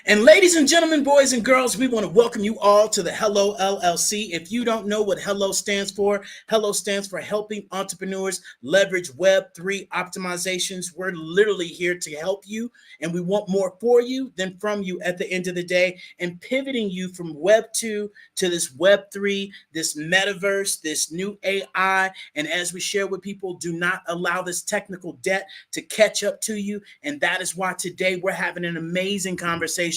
And ladies and gentlemen, boys and girls, we want to welcome you all to the Hello LLC. If you don't know what Hello stands for helping entrepreneurs leverage Web3 optimizations. We're literally here to help you, and we want more for you than from you at the end of the day, and pivoting you from Web2 to this Web3, this Metaverse, this new AI. And as we share with people, do not allow this technical debt to catch up to you. And that is why today we're having an amazing conversation,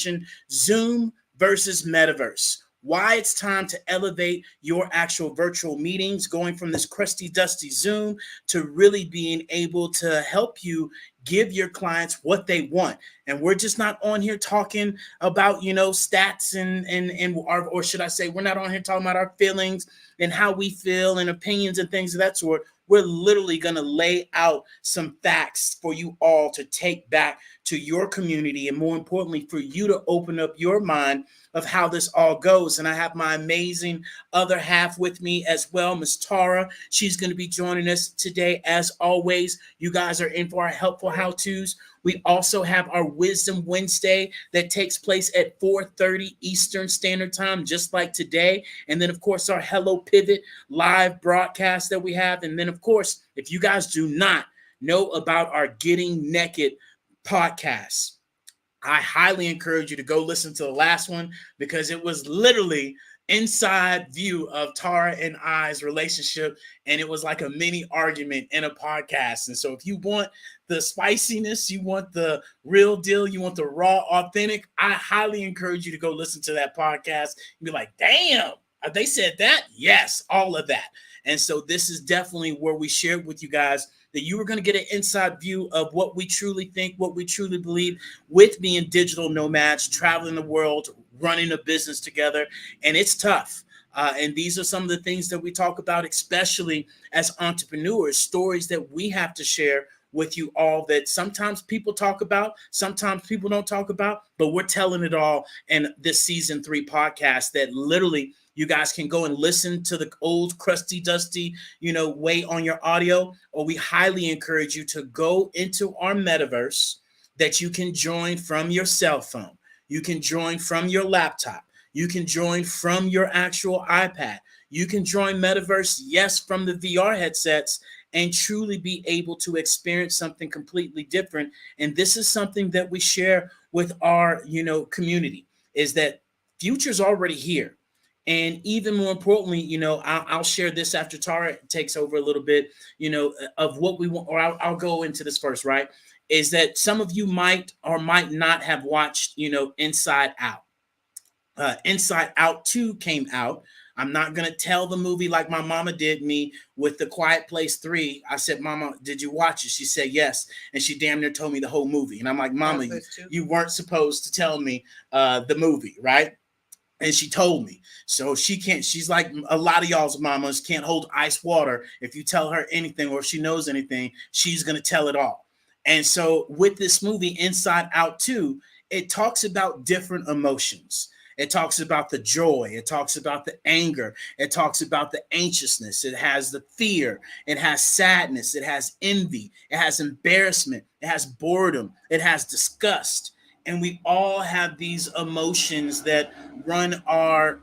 Zoom versus Metaverse. Why it's time to elevate your actual virtual meetings, going from this crusty, dusty Zoom to really being able to help you give your clients what they want. And we're just not on here talking about, stats or should I say, we're not on here talking about our feelings and how we feel and opinions and things of that sort. We're literally going to lay out some facts for you all to take back to your community, and more importantly, for you to open up your mind of how this all goes. And I have my amazing other half with me as well, Miss Tara. She's going to be joining us today. As always, you guys are in for our helpful how-tos. We also have our Wisdom Wednesday that takes place at 4:30 Eastern Standard Time, just like today. And then, of course, our Hello Pivot live broadcast that we have. And then, of course, if you guys do not know about our Getting Naked podcast, I highly encourage you to go listen to the last one, because it was literally inside view of Tara and I's relationship, and it was like a mini argument in a podcast. And so if you want the spiciness, you want the real deal, you want the raw, authentic, I highly encourage you to go listen to that podcast and be like, damn, they said that? Yes, all of that. And so this is definitely where we shared with you guys that you were going to get an inside view of what we truly think, what we truly believe, with being digital nomads, traveling the world, running a business together. And it's tough. And these are some of the things that we talk about, especially as entrepreneurs, stories that we have to share with you all that sometimes people talk about, sometimes people don't talk about, but we're telling it all in this season 3 podcast that literally you guys can go and listen to the old crusty, dusty, way on your audio, or we highly encourage you to go into our metaverse that you can join from your cell phone. You can join from your laptop. You can join from your actual iPad. You can join metaverse, yes, from the VR headsets, and truly be able to experience something completely different. And this is something that we share with our, community, is that future's already here. And even more importantly, I'll share this after Tara takes over a little bit, of what we want, or I'll go into this first, right? Is that some of you might or might not have watched, Inside Out. Inside Out 2 came out. I'm not going to tell the movie like my mama did me with The Quiet Place 3. I said, Mama, did you watch it? She said, yes. And she damn near told me the whole movie. And I'm like, Mama, you weren't supposed to tell me the movie, right? And she told me. So she's like a lot of y'all's mamas can't hold ice water. If you tell her anything or if she knows anything, she's going to tell it all. And so with this movie, Inside Out 2, it talks about different emotions. It talks about the joy. It talks about the anger. It talks about the anxiousness. It has the fear. It has sadness. It has envy. It has embarrassment. It has boredom. It has disgust. And we all have these emotions that run our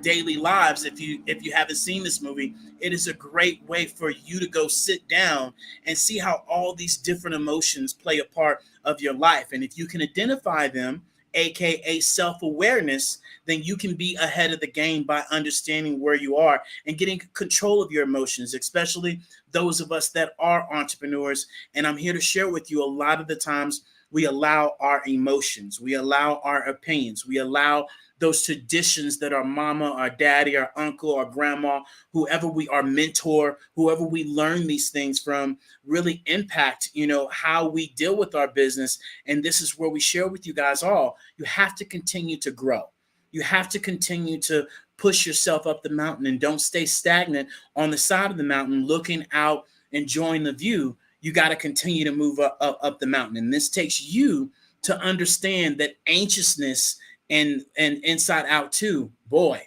daily lives. If you haven't seen this movie, it is a great way for you to go sit down and see how all these different emotions play a part of your life. And if you can identify them, aka self-awareness, then you can be ahead of the game by understanding where you are and getting control of your emotions, especially those of us that are entrepreneurs. And I'm here to share with you, a lot of the times we allow our emotions, we allow our opinions, we allow those traditions that our mama, our daddy, our uncle, our grandma, whoever our mentor, whoever we learn these things from, really impact, how we deal with our business. And this is where we share with you guys all. You have to continue to grow. You have to continue to push yourself up the mountain, and don't stay stagnant on the side of the mountain looking out, enjoying the view. You got to continue to move up the mountain. And this takes you to understand that anxiousness and Inside Out 2, boy,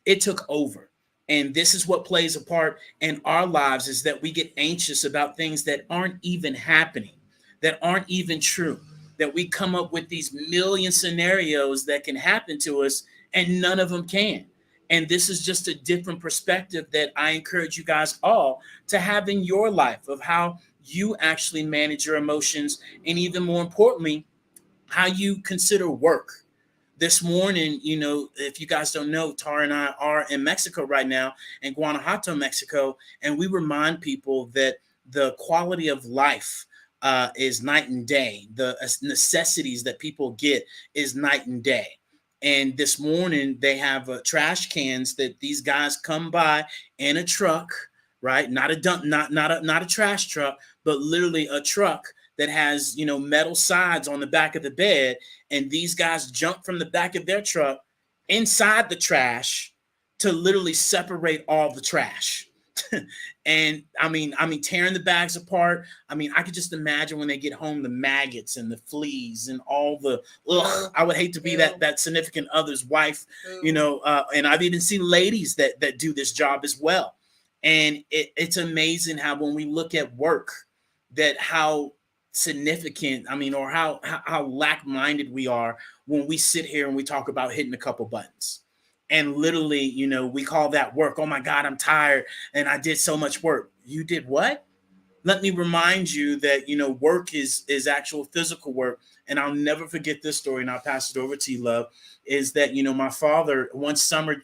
it took over. And this is what plays a part in our lives, is that we get anxious about things that aren't even happening, that aren't even true. that we come up with these million scenarios that can happen to us, and none of them can. And this is just a different perspective that I encourage you guys all to have in your life, of how you actually manage your emotions, and even more importantly, how you consider work. This morning, if you guys don't know, Tara and I are in Mexico right now, in Guanajuato, Mexico, and we remind people that the quality of life is night and day. The necessities that people get is night and day. And this morning, they have trash cans that these guys come by in a truck, right? Not a dump, not a trash truck, but literally a truck that has metal sides on the back of the bed, and these guys jump from the back of their truck inside the trash to literally separate all the trash. And I mean, tearing the bags apart. I mean, I could just imagine when they get home, the maggots and the fleas and all the I would hate to be that significant other's wife, and I've even seen ladies that do this job as well. And it's amazing how, when we look at work, that how significant, or how lack-minded we are when we sit here and we talk about hitting a couple buttons. And literally, we call that work. Oh my God, I'm tired and I did so much work. You did what? Let me remind you that, work is actual physical work. And I'll never forget this story, and I'll pass it over to you, love, is that, my father, one summer,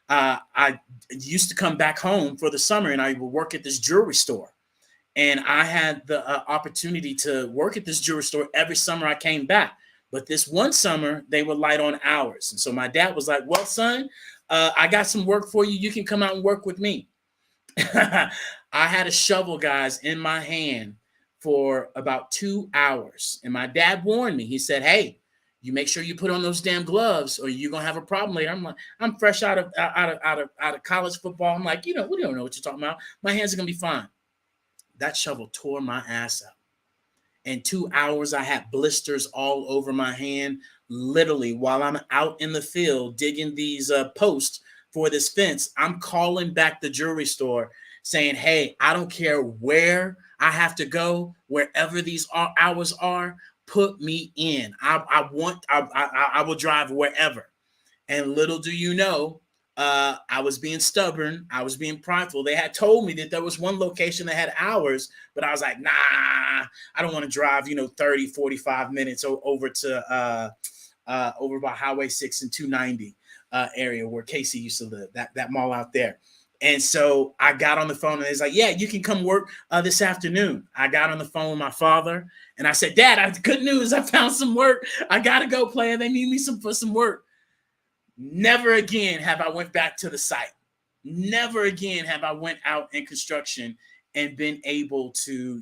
I used to come back home for the summer, and I would work at this jewelry store. And I had the opportunity to work at this jewelry store every summer I came back. But this one summer, they were light on hours. And so my dad was like, well, son, I got some work for you. You can come out and work with me. I had a shovel, guys, in my hand for about 2 hours. And my dad warned me. He said, hey, you make sure you put on those damn gloves or you're going to have a problem later. I'm like, I'm fresh out of college football. I'm like, we don't know what you're talking about. My hands are going to be fine. That shovel tore my ass up. In 2 hours, I had blisters all over my hand, literally, while I'm out in the field digging these posts for this fence. I'm calling back the jewelry store saying, hey, I don't care where I have to go, wherever these hours are, put me in. I will drive wherever. And little do you know, I was being stubborn. I was being prideful. They had told me that there was one location that had hours, but I was like, nah, I don't want to drive, 30, 45 minutes over to over by Highway 6 and 290 area where Casey used to live, that mall out there. And so I got on the phone, and it's like, yeah, you can come work this afternoon. I got on the phone with my father, and I said, Dad, good news. I found some work. I got to go, player. They need me for some work. Never again have I went back to the site. Never again have I went out in construction and been able to,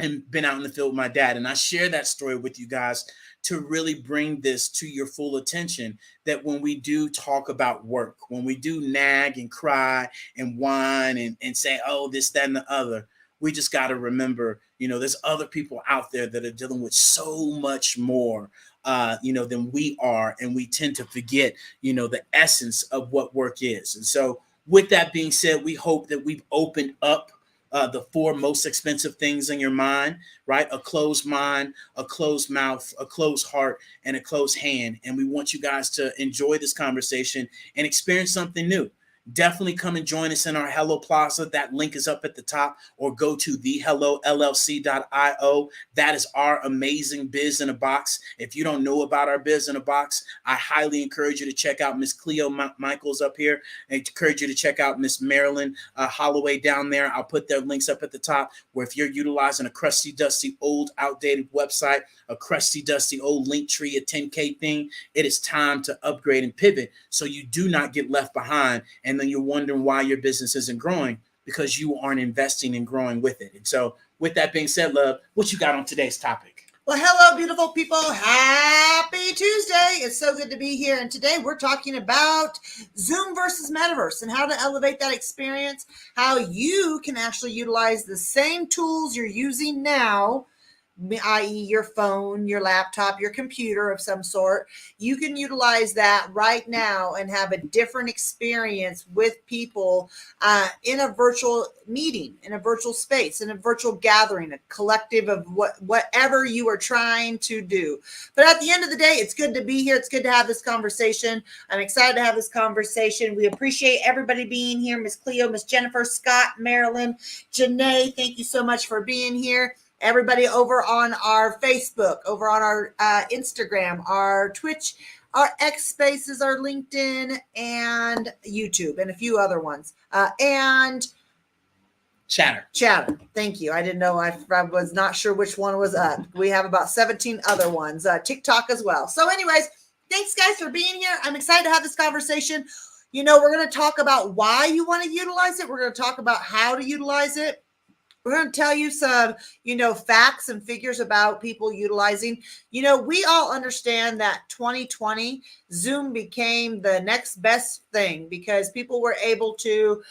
and been out in the field with my dad. And I share that story with you guys to really bring this to your full attention, that when we do talk about work, when we do nag and cry and whine and say, oh, this, that, and the other, we just got to remember, there's other people out there that are dealing with so much more than we are. And we tend to forget, the essence of what work is. And so with that being said, we hope that we've opened up the 4 most expensive things in your mind, right? A closed mind, a closed mouth, a closed heart, and a closed hand. And we want you guys to enjoy this conversation and experience something new. Definitely come and join us in our Hello Plaza. That link is up at the top, or go to thehellollc.io. That is our amazing Biz in a Box. If you don't know about our Biz in a Box, I highly encourage you to check out Miss Cleo Michaels up here. I encourage you to check out Miss Marilyn Holloway down there. I'll put their links up at the top, where if you're utilizing a crusty, dusty, old, outdated website, a crusty, dusty, old link tree, a 10K thing, it is time to upgrade and pivot so you do not get left behind. And then you're wondering why your business isn't growing, because you aren't investing and growing with it. And so with that being said, love, what you got on today's topic? Well, hello, beautiful people. Happy Tuesday. It's so good to be here. And today we're talking about Zoom versus Metaverse and how to elevate that experience, how you can actually utilize the same tools you're using now, i.e. your phone, your laptop, your computer of some sort. You can utilize that right now and have a different experience with people in a virtual meeting, in a virtual space, in a virtual gathering, a collective of whatever you are trying to do. But at the end of the day, it's good to be here. It's good to have this conversation. I'm excited to have this conversation. We appreciate everybody being here. Miss Cleo, Miss Jennifer, Scott, Marilyn, Janae, thank you so much for being here. Everybody over on our Facebook, over on our Instagram, our Twitch, our X Spaces, our LinkedIn, and YouTube, and a few other ones. And Chatter. Thank you. I didn't know. I was not sure which one was up. We have about 17 other ones. TikTok as well. So anyways, thanks guys for being here. I'm excited to have this conversation. We're going to talk about why you want to utilize it. We're going to talk about how to utilize it. We're going to tell you some, facts and figures about people utilizing. We all understand that 2020 Zoom became the next best thing because people were able to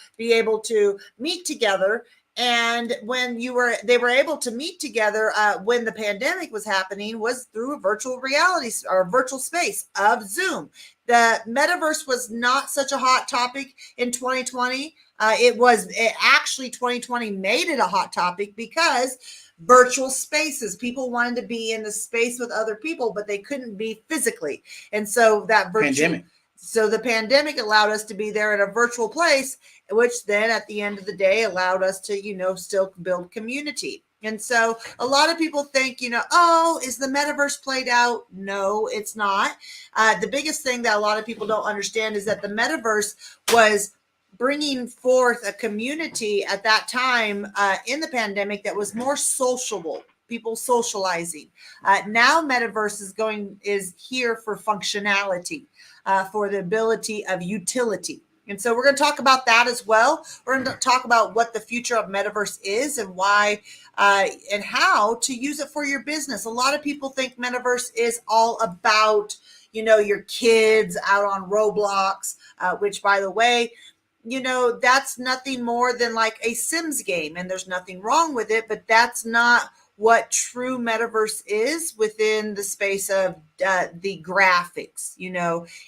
meet together. And when they were able to meet together when the pandemic was happening was through a virtual reality or virtual space of Zoom. The metaverse was not such a hot topic in 2020. Actually 2020 made it a hot topic because virtual spaces, people wanted to be in the space with other people, but they couldn't be physically. And so the pandemic allowed us to be there in a virtual place, which then at the end of the day allowed us to, still build community. And so a lot of people think, is the metaverse played out? No, it's not. The biggest thing that a lot of people don't understand is that the metaverse was bringing forth a community at that time in the pandemic that was more sociable, people socializing. Now metaverse is here for functionality, for the ability of utility. And so we're going to talk about that as well. We're going to talk about what the future of metaverse is and why and how to use it for your business. A lot of people think metaverse is all about, your kids out on Roblox, which by the way, that's nothing more than like a Sims game, and there's nothing wrong with it, but that's not what true metaverse is within the space of the graphics.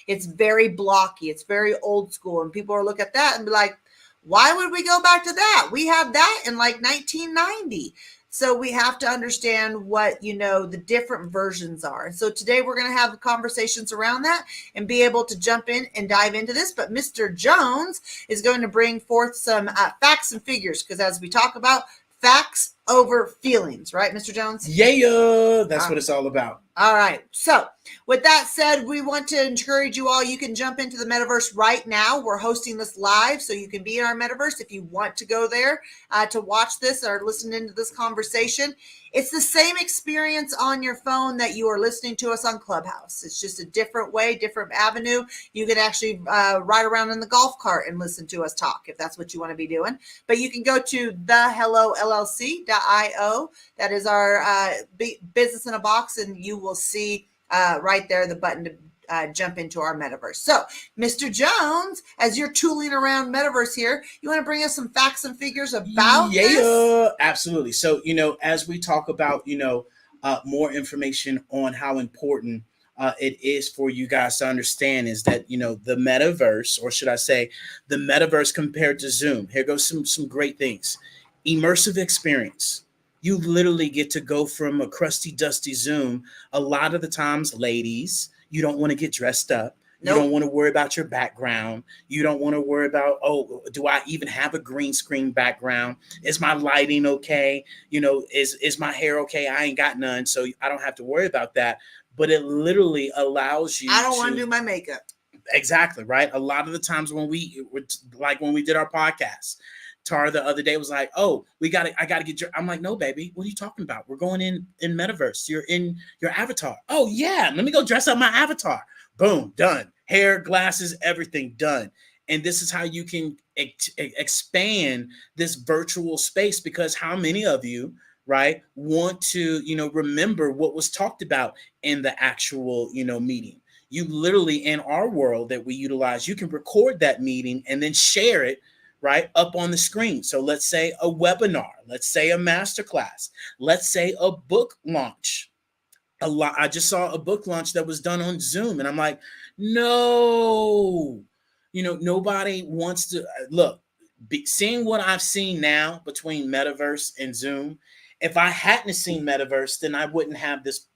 It's very blocky, it's very old school, and people are look at that and be like, why would we go back to that? We had that in like 1990. So we have to understand what, the different versions are. And so today we're going to have conversations around that and be able to jump in and dive into this. But Mr. Jones is going to bring forth some facts and figures, because as we talk about facts over feelings, right, Mr. Jones? Yeah, that's what it's all about. All right. So with that said, we want to encourage you all. You can jump into the metaverse right now. We're hosting this live, so you can be in our metaverse if you want to go there to watch this or listen into this conversation. It's the same experience on your phone that you are listening to us on Clubhouse. It's just a different way, different avenue. You can actually ride around in the golf cart and listen to us talk if that's what you want to be doing. But you can go to thehellollc.io. That is our business in a box, and you will see right there the button to jump into our metaverse. So, Mr. Jones, as you're tooling around metaverse here, you want to bring us some facts and figures about this? Absolutely. So, as we talk about, more information on how important it is for you guys to understand is that, the metaverse, or should I say the metaverse compared to Zoom, here goes some great things. Immersive experience. You literally get to go from a crusty, dusty Zoom. A lot of the times, ladies, you don't want to get dressed up. You don't want to worry about your background. You don't want to worry about, do I even have a green screen background? Is my lighting okay? Is my hair okay? I ain't got none, so I don't have to worry about that. But it literally allows you. I don't want to do my makeup. Exactly, right? A lot of the times when we did our podcast, Tara the other day was like, I gotta get your, I'm like, no, baby, what are you talking about? We're going in metaverse. You're in your avatar. Oh yeah, let me go dress up my avatar. Boom, done. Hair, glasses, everything done. And this is how you can expand this virtual space, because how many of you, right, want to, remember what was talked about in the actual, meeting? You literally, in our world that we utilize, you can record that meeting and then share it, right, up on the screen. So let's say a webinar, let's say a masterclass, let's say a book launch. I just saw a book launch that was done on Zoom, and I'm like, no, nobody wants to look. Seeing what I've seen now between Metaverse and Zoom, if I hadn't seen Metaverse, then I wouldn't have this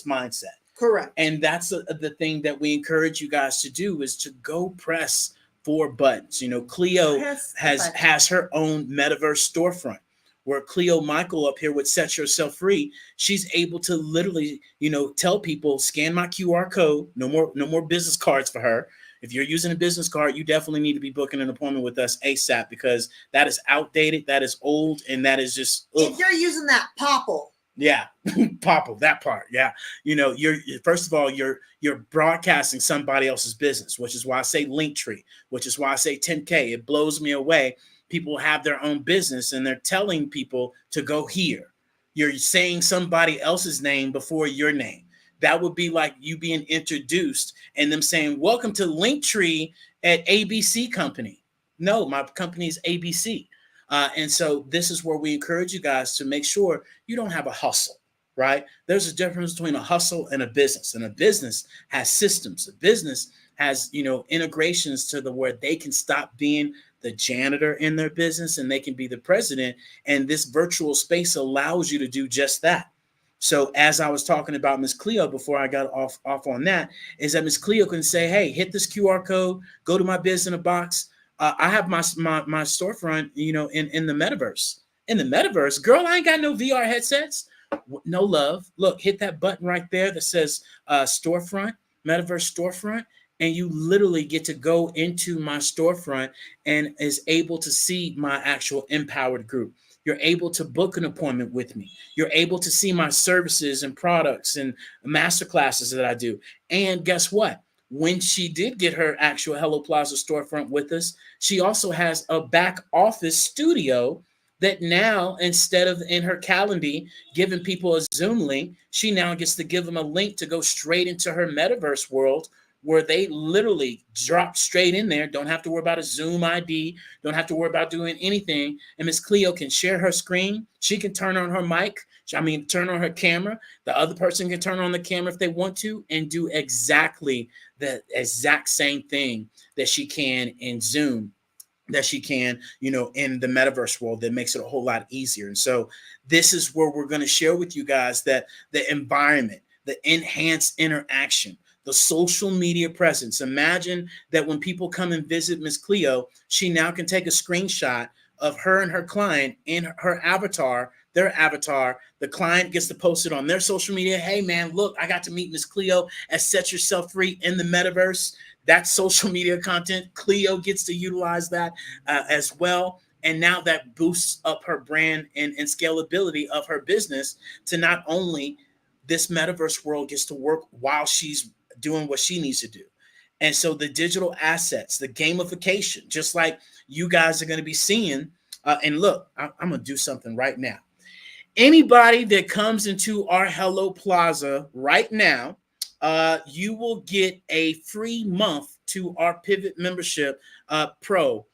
mindset. Correct. And that's the thing that we encourage you guys to do, is to go press 4 buttons. Cleo has her own Metaverse storefront, where Cleo Michael up here with Set Yourself Free, she's able to literally, tell people, scan my QR code. No more business cards for her. If you're using a business card, you definitely need to be booking an appointment with us ASAP, because that is outdated, that is old, and that is just. Ugh. If you're using that Popple. Yeah, Popple, that part. Yeah, you're first of all, you're broadcasting somebody else's business, which is why I say Linktree, which is why I say 10K. It blows me away. People have their own business and they're telling people to go here. You're saying somebody else's name before your name. That would be like you being introduced and them saying, welcome to Linktree at ABC Company. No, my company is ABC. And so this is where we encourage you guys to make sure you don't have a hustle, right? There's a difference between a hustle and a business. And a business has systems. A business has, integrations to where they can stop being the janitor in their business and they can be the president. And this virtual space allows you to do just that. So as I was talking about Miss Cleo before I got off on that, is that Miss Cleo can say, hey, hit this QR code, go to my biz in a box. I have my storefront, in the Metaverse. In the Metaverse, girl, I ain't got no VR headsets. No love. Look, hit that button right there that says storefront, Metaverse storefront. And you literally get to go into my storefront and is able to see my actual empowered group. You're able to book an appointment with me. You're able to see my services and products and masterclasses that I do. And guess what? When she did get her actual Hello Plaza storefront with us, she also has a back office studio that now, instead of in her calendar giving people a Zoom link, she now gets to give them a link to go straight into her Metaverse world, where they literally drop straight in there. Don't have to worry about a Zoom ID. Don't have to worry about doing anything. And Miss Cleo can share her screen. She can turn on her mic. Turn on her camera. The other person can turn on the camera if they want to and do exactly the exact same thing that she can in Zoom, that she can, in the Metaverse world. That makes it a whole lot easier. And so this is where we're going to share with you guys that the environment, the enhanced interaction, the social media presence. Imagine that when people come and visit Miss Cleo, she now can take a screenshot of her and her client in her avatar, their avatar. The client gets to post it on their social media. Hey, man, look, I got to meet Miss Cleo at Set Yourself Free in the Metaverse. That's social media content. Cleo gets to utilize that as well. And now that boosts up her brand and scalability of her business to not only this Metaverse world gets to work while she's doing what she needs to do. And so the digital assets, the gamification, just like you guys are going to be seeing. And look, I'm going to do something right now. Anybody that comes into our Hello Plaza right now, you will get a free month to our Pivot Membership Pro.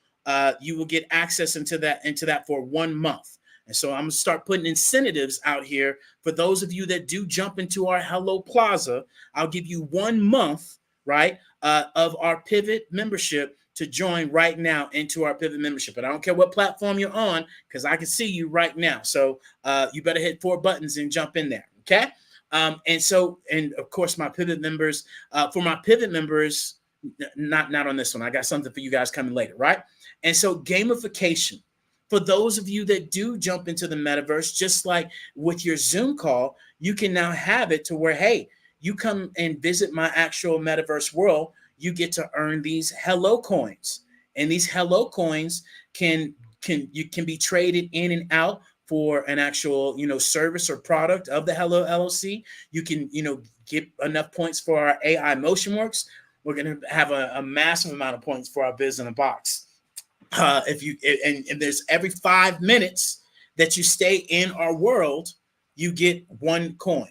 You will get access into that for 1 month. And so I'm going to start putting incentives out here for those of you that do jump into our Hello Plaza. I'll give you 1 month, right, of our Pivot membership to join right now into our Pivot membership. And I don't care what platform you're on, because I can see you right now. So you better hit 4 buttons and jump in there, okay? And of course, my Pivot members, for my Pivot members, not on this one. I got something for you guys coming later, right? And so gamification. For those of you that do jump into the Metaverse, just like with your Zoom call, you can now have it to where, hey, you come and visit my actual Metaverse world, you get to earn these Hello coins. And these Hello coins can be traded in and out for an actual, service or product of the Hello LLC. You can, get enough points for our AI MotionWorks. We're going to have a massive amount of points for our Biz in a Box. And there's every 5 minutes that you stay in our world, you get 1 coin.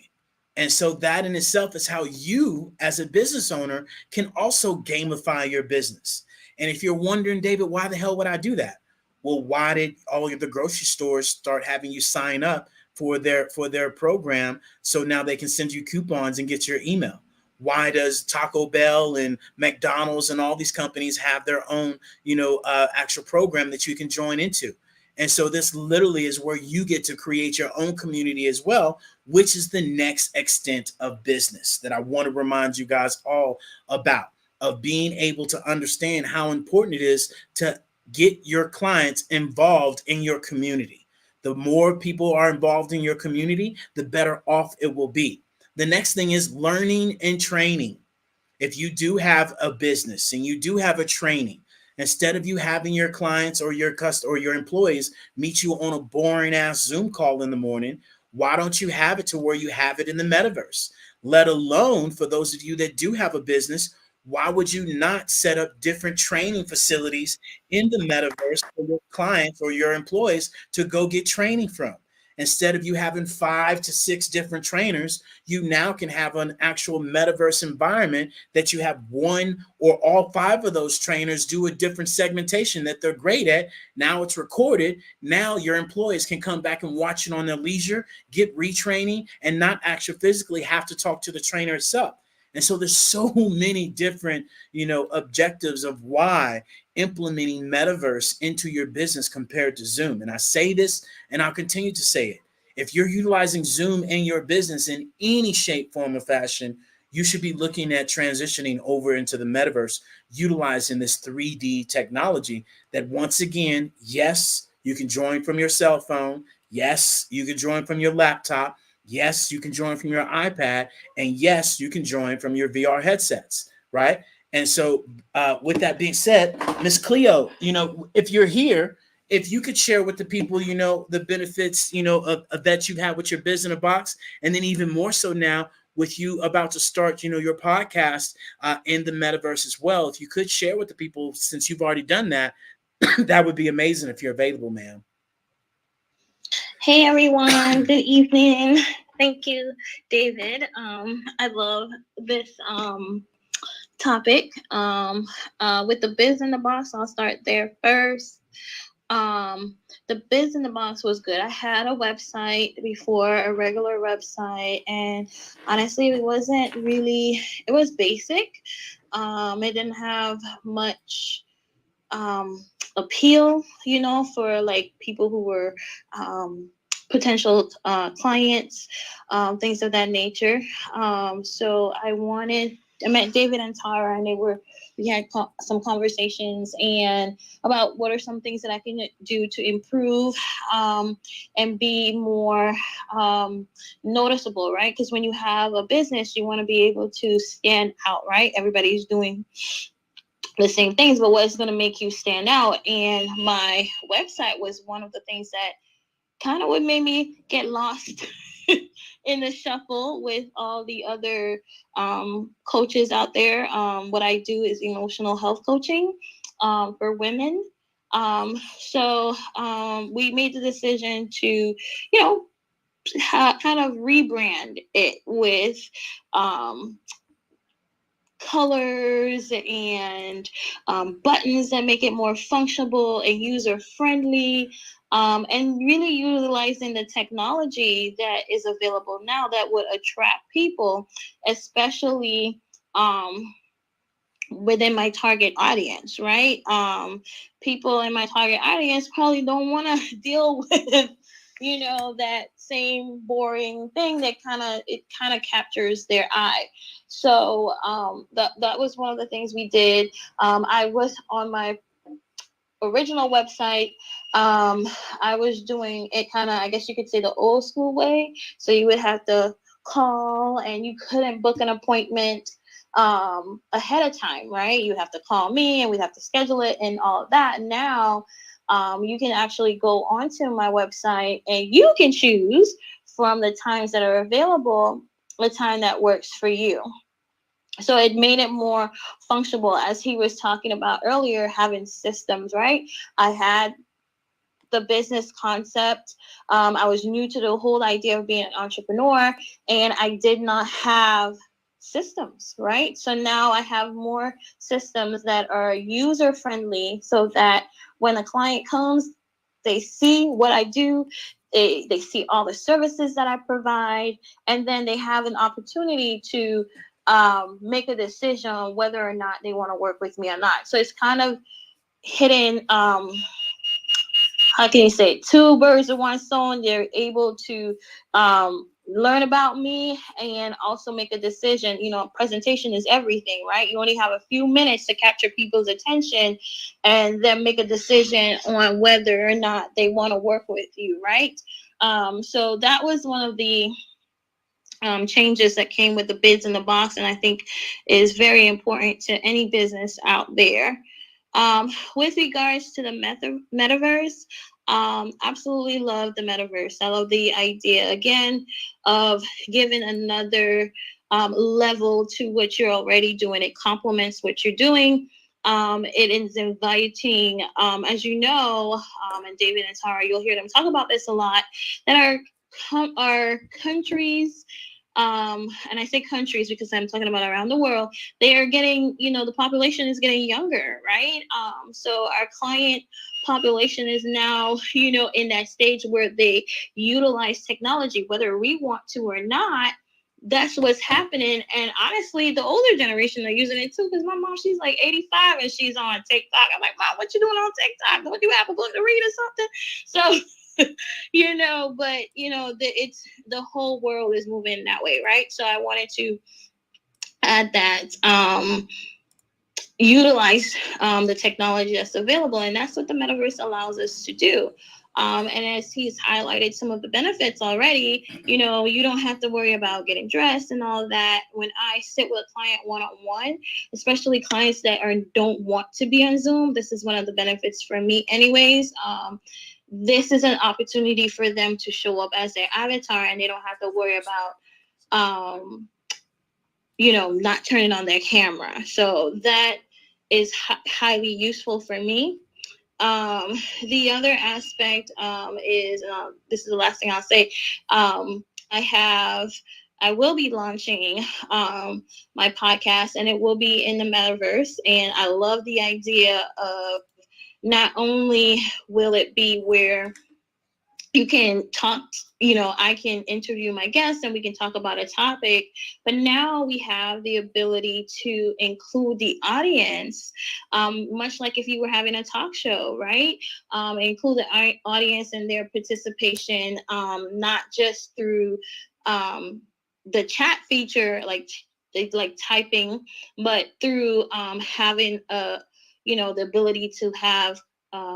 And so that in itself is how you, as a business owner, can also gamify your business. And if you're wondering, David, why the hell would I do that? Well, why did all of the grocery stores start having you sign up for their program so now they can send you coupons and get your email? Why does Taco Bell and McDonald's and all these companies have their own, actual program that you can join into? And so this literally is where you get to create your own community as well, which is the next extent of business that I want to remind you guys all about, of being able to understand how important it is to get your clients involved in your community. The more people are involved in your community, the better off it will be. The next thing is learning and training. If you do have a business and you do have a training, instead of you having your clients or your employees meet you on a boring ass Zoom call in the morning, why don't you have it to where you have it in the metaverse? Let alone for those of you that do have a business, why would you not set up different training facilities in the metaverse for your clients or your employees to go get training from? Instead of you having 5 to 6 different trainers, you now can have an actual metaverse environment that you have one or all 5 of those trainers do a different segmentation that they're great at. Now it's recorded. Now your employees can come back and watch it on their leisure, get retraining, and not actually physically have to talk to the trainer itself. And so there's so many different, objectives of why implementing metaverse into your business compared to Zoom. And I say this and I'll continue to say it. If you're utilizing Zoom in your business in any shape, form, or fashion, you should be looking at transitioning over into the metaverse, utilizing this 3D technology that, once again, yes, you can join from your cell phone. Yes, you can join from your laptop. Yes, you can join from your iPad. And yes, you can join from your VR headsets, right? And so, with that being said, Miss Cleo, if you're here, if you could share with the people, the benefits, of that you've had with your Biz in a Box, and then even more so now with you about to start, your podcast in the metaverse as well. If you could share with the people, since you've already done that, that would be amazing if you're available, ma'am. Hey everyone, good evening. Thank you, David. I love this topic. With the Biz in the Box, I'll start there first. The Biz in the Box was good. I had a website before, a regular website, and honestly, it wasn't really. It was basic. It didn't have much appeal, for like people who were potential clients, things of that nature. So I met David and Tara, and we had some conversations and about what are some things that I can do to improve and be more noticeable, right? Because when you have a business, you want to be able to stand out, right? Everybody's doing the same things, but what's going to make you stand out? And my website was one of the things that kind of what made me get lost in the shuffle with all the other coaches out there. What I do is emotional health coaching for women. So we made the decision to, kind of rebrand it with colors and buttons that make it more functional and user friendly, and really utilizing the technology that is available now that would attract people, especially within my target audience, right? People in my target audience probably don't want to deal with that same boring thing that kind of captures their eye. So that was one of the things we did. I was on my original website. I was doing it kind of, I guess you could say, the old school way. So you would have to call, and you couldn't book an appointment ahead of time, right? You have to call me, and we'd have to schedule it and all of that. Now you can actually go onto my website, and you can choose from the times that are available the time that works for you. So it made it more functional, as he was talking about earlier, having systems, right? I had the business concept. I was new to the whole idea of being an entrepreneur, and I did not have systems, right? So now I have more systems that are user friendly so that when a client comes, they see what I do, they see all the services that I provide, and then they have an opportunity to make a decision on whether or not they want to work with me or not. So it's kind of hitting how can you say it? Two birds with one stone. They're able to learn about me and also make a decision. You know, presentation is everything, right? You only have a few minutes to capture people's attention and then make a decision on whether or not they want to work with you, right? So that was one of the changes that came with the bids in the box, and I think is very important to any business out there. With regards to the metaverse, absolutely love the metaverse. I love the idea again of giving another level to what you're already doing. It complements what you're doing. It is inviting, as you know, and David and Tara, you'll hear them talk about this a lot, that our countries, and I say countries because I'm talking about around the world, they are getting, you know, the population is getting younger, right? So our client population is now, you know, in that stage where they utilize technology, whether we want to or not. That's what's happening. And honestly, the older generation are using it too. Because my mom, she's like 85 and she's on TikTok. I'm like, Mom, what you doing on TikTok? Don't you have a book to read or something? So you know, but you know, it's the whole world is moving that way, right? So I wanted to add that, utilize the technology that's available, and that's what the metaverse allows us to do. And as he's highlighted some of the benefits already, you know, you don't have to worry about getting dressed and all of that. When I sit with a client one-on-one, especially clients that don't want to be on Zoom, this is one of the benefits for me anyways. This is an opportunity for them to show up as their avatar, and they don't have to worry about you know, not turning on their camera. So that is highly useful for me. The other aspect is, this is the last thing I'll say. I will be launching my podcast, and it will be in the metaverse. And I love the idea of not only will it be where you can talk, you know, I can interview my guests and we can talk about a topic, but now we have the ability to include the audience, much like if you were having a talk show, right? Include the audience in their participation, not just through the chat feature, like typing, but through having you know, the ability to have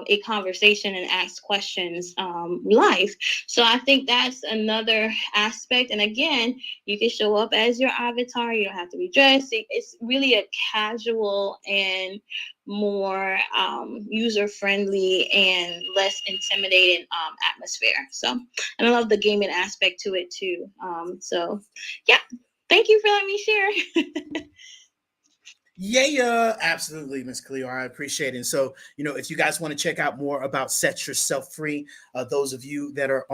a conversation and ask questions live. So I think that's another aspect. And again, you can show up as your avatar. You don't have to be dressed. It's really a casual and more user friendly and less intimidating atmosphere. So, and I love the gaming aspect to it too. So yeah, thank you for letting me share. Yeah, absolutely, Miss Cleo. I appreciate it. And so, you know, if you guys want to check out more about Set Yourself Free, those of you that are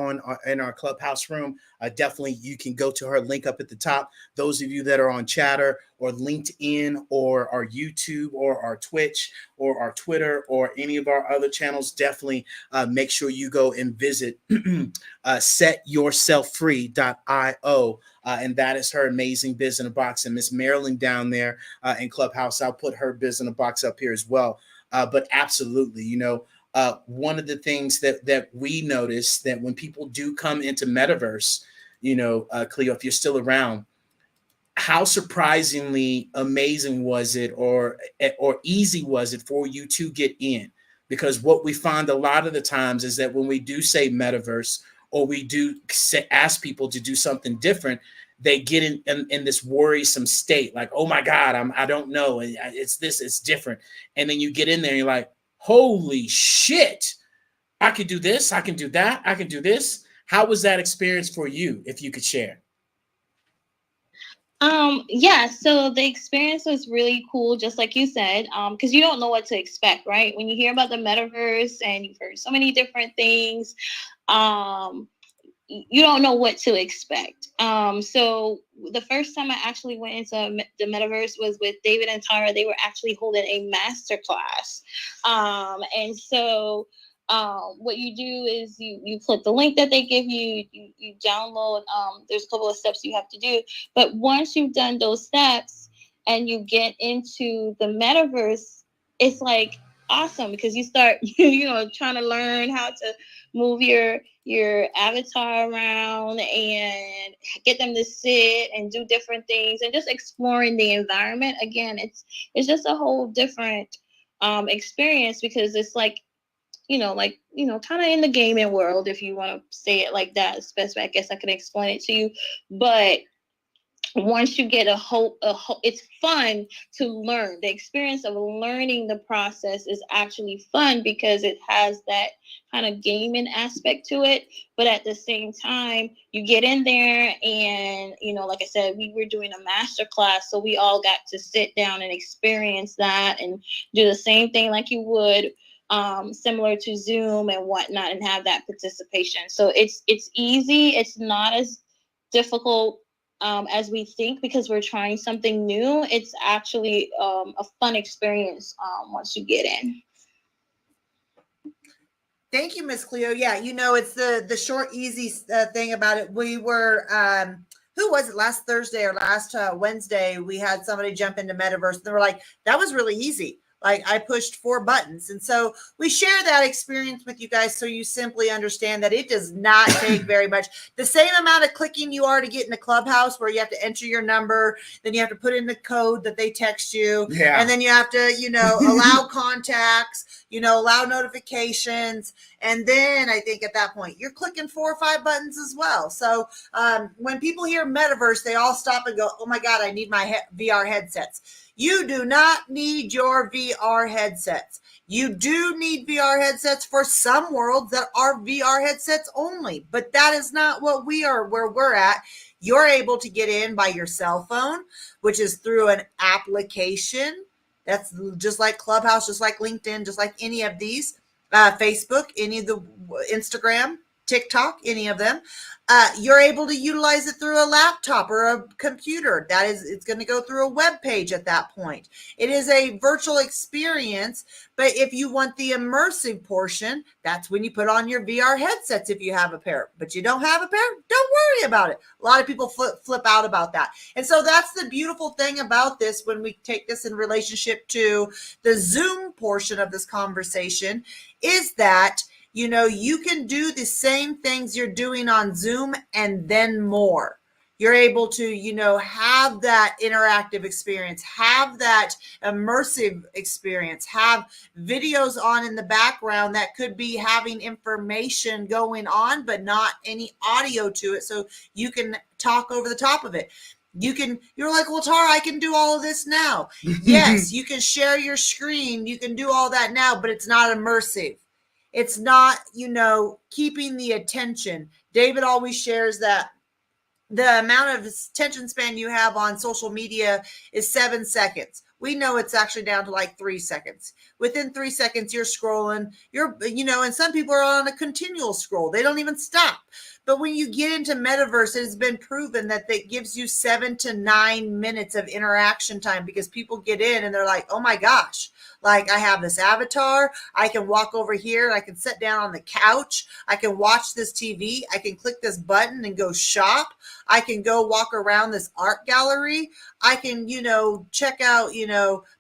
in our clubhouse room, definitely you can go to her link up at the top. Those of you that are on Chatter or LinkedIn or our YouTube or our Twitch or our Twitter or any of our other channels, definitely make sure you go and visit setyourselffree.io. And that is her amazing biz in a box. And Miss Marilyn down there in Clubhouse, I'll put her biz in a box up here as well. But absolutely, you know, one of the things that we notice that when people do come into Metaverse, you know, Cleo, if you're still around, how surprisingly amazing was it or easy was it for you to get in? Because what we find a lot of the times is that when we do say metaverse or we do ask people to do something different, they get in this worrisome state, like, oh my God, I don't know. It's this, it's different. And then you get in there and you're like, holy shit, I could do this, I can do that, I can do this. How was that experience for you, if you could share? Yeah, so the experience was really cool, just like you said, because you don't know what to expect, right? When you hear about the metaverse and you've heard so many different things, um, you don't know what to expect. So the first time I actually went into the metaverse was with David and Tara. They were actually holding a master class. And so what you do is you click the link that they give you, you download, there's a couple of steps you have to do. But once you've done those steps and you get into the metaverse, it's like awesome, because you start, trying to learn how to move your avatar around and get them to sit and do different things, and just exploring the environment. Again, it's just a whole different experience, because it's like, kind of in the gaming world, if you want to say it like that. Especially, I guess I can explain it to you, but once you get it's fun to learn. The experience of learning the process is actually fun, because it has that kind of gaming aspect to it. But at the same time, you get in there and, like I said, we were doing a master class. So we all got to sit down and experience that and do the same thing like you would, similar to Zoom and whatnot, and have that participation. So it's easy. It's not as difficult as we think, because we're trying something new. It's actually a fun experience once you get in. Thank you, Miss Cleo. Yeah, it's the short, easy thing about it. We were, who was it, last Thursday or last Wednesday, we had somebody jump into Metaverse, and they were like, that was really easy. Like, I pushed 4 buttons. And so we share that experience with you guys, so you simply understand that it does not take very much. The same amount of clicking you are to get in the Clubhouse, where you have to enter your number, then you have to put in the code that they text you. Yeah. And then you have to, allow contacts, allow notifications. And then I think at that point, you're clicking 4 or 5 buttons as well. So when people hear Metaverse, they all stop and go, oh my God, I need my VR headsets. You do not need your VR headsets. You do need VR headsets for some worlds that are VR headsets only, but that is not what we are, where we're at. You're able to get in by your cell phone, which is through an application. That's just like Clubhouse, just like LinkedIn, just like any of these, Facebook, any of the Instagram, TikTok, any of them. You're able to utilize it through a laptop or a computer. It's going to go through a web page at that point. It is a virtual experience, but if you want the immersive portion, that's when you put on your VR headsets if you have a pair. But you don't have a pair, don't worry about it. A lot of people flip out about that. And so that's the beautiful thing about this when we take this in relationship to the Zoom portion of this conversation, is that you can do the same things you're doing on Zoom and then more. You're able to, have that interactive experience, have that immersive experience, have videos on in the background that could be having information going on, but not any audio to it. So you can talk over the top of it. You're like, well, Tara, I can do all of this now. Yes, you can share your screen. You can do all that now, but it's not immersive. It's not, keeping the attention. David always shares that the amount of attention span you have on social media is 7 seconds. We know it's actually down to like 3 seconds. Within 3 seconds, you're scrolling, and some people are on a continual scroll. They don't even stop. But when you get into Metaverse, it has been proven that it gives you 7 to 9 minutes of interaction time, because people get in and they're like, oh my gosh, like I have this avatar. I can walk over here. I can sit down on the couch. I can watch this TV. I can click this button and go shop. I can go walk around this art gallery. I can, check out,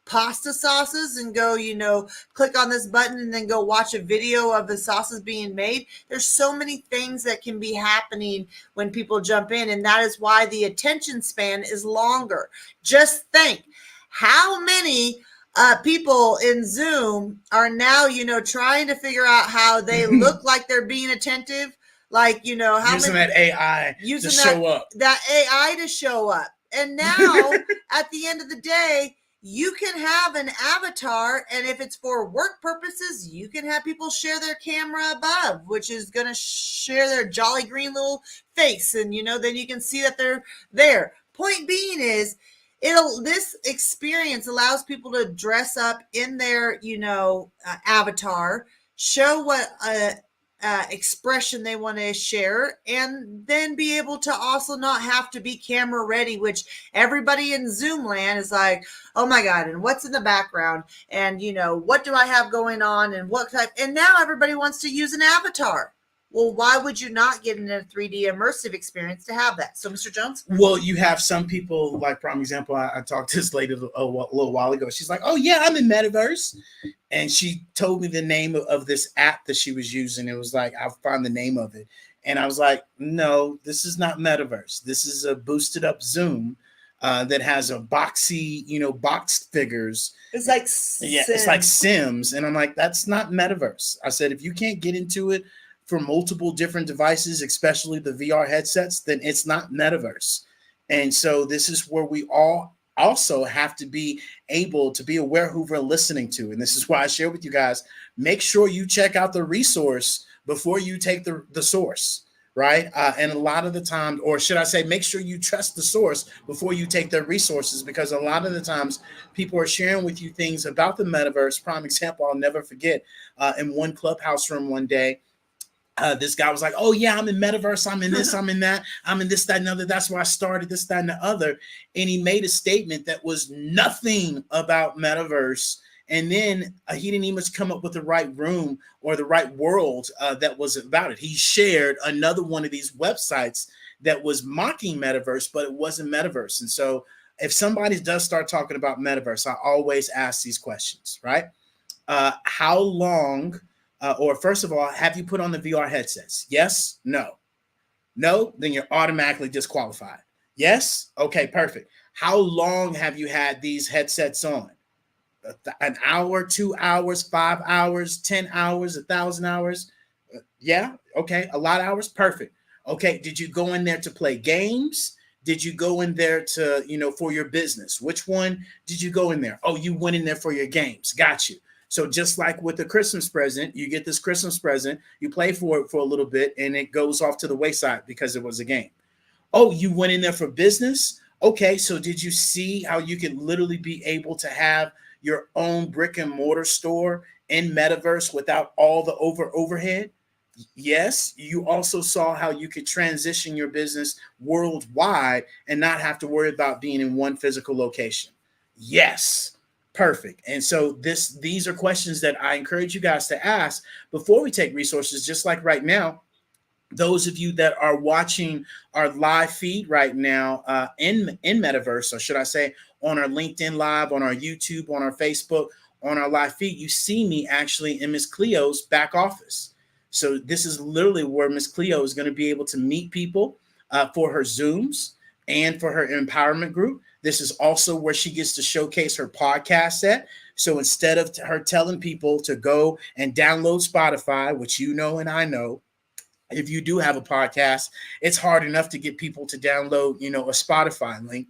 pasta sauces and go, click on this button and then go watch a video of the sauces being made. There's so many things that can be happening when people jump in. And that is why the attention span is longer. Just think how many people in Zoom are now, trying to figure out how they look like they're being attentive. Like, how using that AI to show up. That AI to show up. And now at the end of the day, you can have an avatar, and if it's for work purposes, you can have people share their camera above, which is going to share their jolly green little face. And, then you can see that they're there. Point being is, this experience allows people to dress up in their, avatar, show what expression they want to share, and then be able to also not have to be camera ready, which everybody in Zoom land is like, oh my God, and what's in the background? And, what do I have going on? And what type? And now everybody wants to use an avatar. Well, why would you not get in a 3D immersive experience to have that? So, Mr. Jones? Well, you have some people, like prime example, I talked to this lady a little while ago. She's like, oh yeah, I'm in Metaverse. And she told me the name of this app that she was using. It was like, I'll find the name of it. And I was like, no, this is not Metaverse. This is a boosted up Zoom that has a boxy, boxed figures. It's like Yeah, it's like Sims. And I'm like, that's not Metaverse. I said, if you can't get into it for multiple different devices, especially the VR headsets, then it's not Metaverse. And so this is where we all also have to be able to be aware who we're listening to. And this is why I share with you guys, make sure you check out the resource before you take the source, right? And a lot of the time, or should I say, make sure you trust the source before you take their resources, because a lot of the times people are sharing with you things about the Metaverse. Prime example, I'll never forget, in one clubhouse room one day, this guy was like, oh yeah, I'm in Metaverse, I'm in this, I'm in that, I'm in this, that, and other. That's where I started, this, that, and the other. And he made a statement that was nothing about Metaverse. And then he didn't even come up with the right room or the right world that was about it. He shared another one of these websites that was mocking Metaverse, but it wasn't Metaverse. And so if somebody does start talking about Metaverse, I always ask these questions, right? How long... or first of all, have you put on the VR headsets? Yes, no. No, then you're automatically disqualified. Yes? Okay, perfect. How long have you had these headsets on? An hour, 2 hours, 5 hours, 10 hours, 1,000 hours? Yeah, okay, a lot of hours? Perfect. Okay, did you go in there to play games? Did you go in there to, for your business? Which one did you go in there? Oh, you went in there for your games. Got you. So just like with the Christmas present, you get this Christmas present, you play for it for a little bit, and it goes off to the wayside because it was a game. Oh, you went in there for business? Okay, so did you see how you could literally be able to have your own brick and mortar store in Metaverse without all the overhead? Yes, you also saw how you could transition your business worldwide and not have to worry about being in one physical location. Yes. Perfect. And so these are questions that I encourage you guys to ask before we take resources, just like right now. Those of you that are watching our live feed right now in Metaverse, or should I say on our LinkedIn Live, on our YouTube, on our Facebook, on our live feed, you see me actually in Miss Cleo's back office. So this is literally where Miss Cleo is going to be able to meet people for her Zooms and for her empowerment group. This is also where she gets to showcase her podcast set. So instead of her telling people to go and download Spotify, which you know and I know, if you do have a podcast, it's hard enough to get people to download, a Spotify link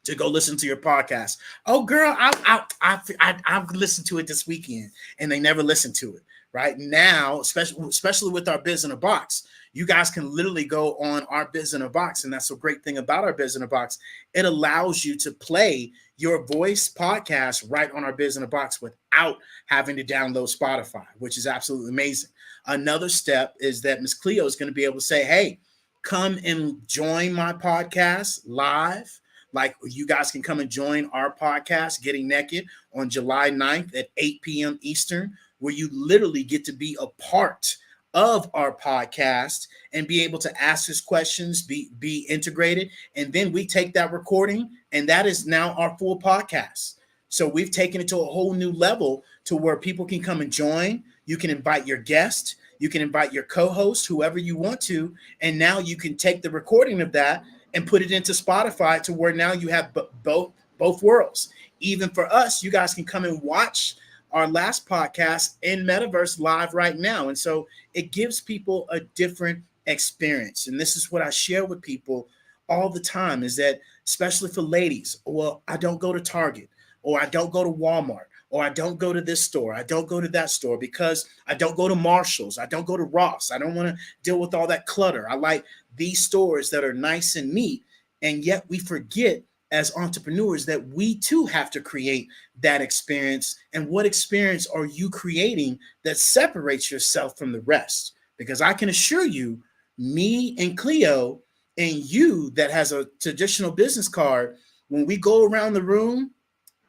to go listen to your podcast. Oh, girl, I've listened to it this weekend, and they never listened to it. Right now, especially with our Biz in a Box, you guys can literally go on our Biz in a Box, and that's a great thing about our Biz in a Box. It allows you to play your voice podcast right on our Biz in a Box without having to download Spotify, which is absolutely amazing. Another step is that Miss Cleo is going to be able to say, hey, come and join my podcast live. Like you guys can come and join our podcast, Getting Naked, on July 9th at 8 p.m. Eastern, where you literally get to be a part of our podcast and be able to ask us questions, be integrated. And then we take that recording, and that is now our full podcast. So we've taken it to a whole new level to where people can come and join. You can invite your guest, you can invite your co-host, whoever you want to, and now you can take the recording of that and put it into Spotify to where now you have both worlds. Even for us, you guys can come and watch our last podcast in Metaverse live right now. And so it gives people a different experience. And this is what I share with people all the time, is that, especially for ladies, well, I don't go to Target, or I don't go to Walmart, or I don't go to this store, I don't go to that store, because I don't go to Marshall's, I don't go to Ross, I don't want to deal with all that clutter. I like these stores that are nice and neat. And yet we forget as entrepreneurs that we too have to create that experience. And what experience are you creating that separates yourself from the rest? because I can assure you, me and Cleo and you that has a traditional business card, when we go around the room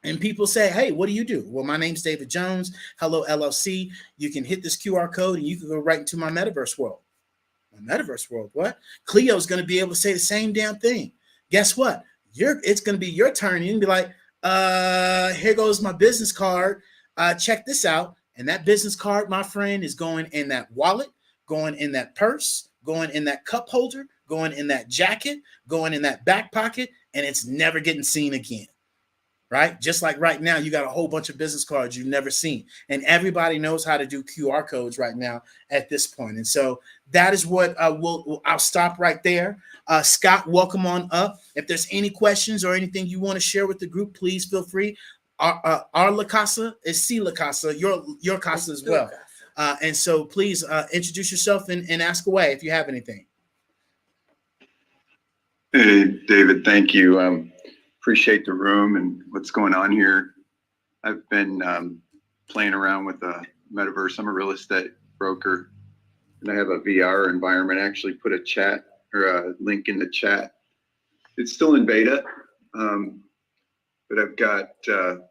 and people say, hey, what do you do? Well, my name's David Jones, Hello LLC. You can hit this QR code and you can go right into my metaverse world. My metaverse world, what? Cleo's going to be able to say the same damn thing. Guess what? It's going to be your turn. You can be like, here goes my business card. Check this out. And that business card, my friend, is going in that wallet, going in that purse, going in that cup holder, going in that jacket, going in that back pocket, and it's never getting seen again. Right? Just like right now, you got a whole bunch of business cards you've never seen. And everybody knows how to do QR codes right now at this point. And so that is what I'll stop right there. Scott, welcome on up. If there's any questions or anything you want to share with the group, please feel free. Our La Casa is C La Casa, your Casa as well. And so please introduce yourself and ask away if you have anything. Hey, David, thank you. Appreciate the room and what's going on here. I've been playing around with the Metaverse. I'm a real estate broker, and I have a VR environment. I actually put a chat or a link in the chat. It's still in beta, but I've got an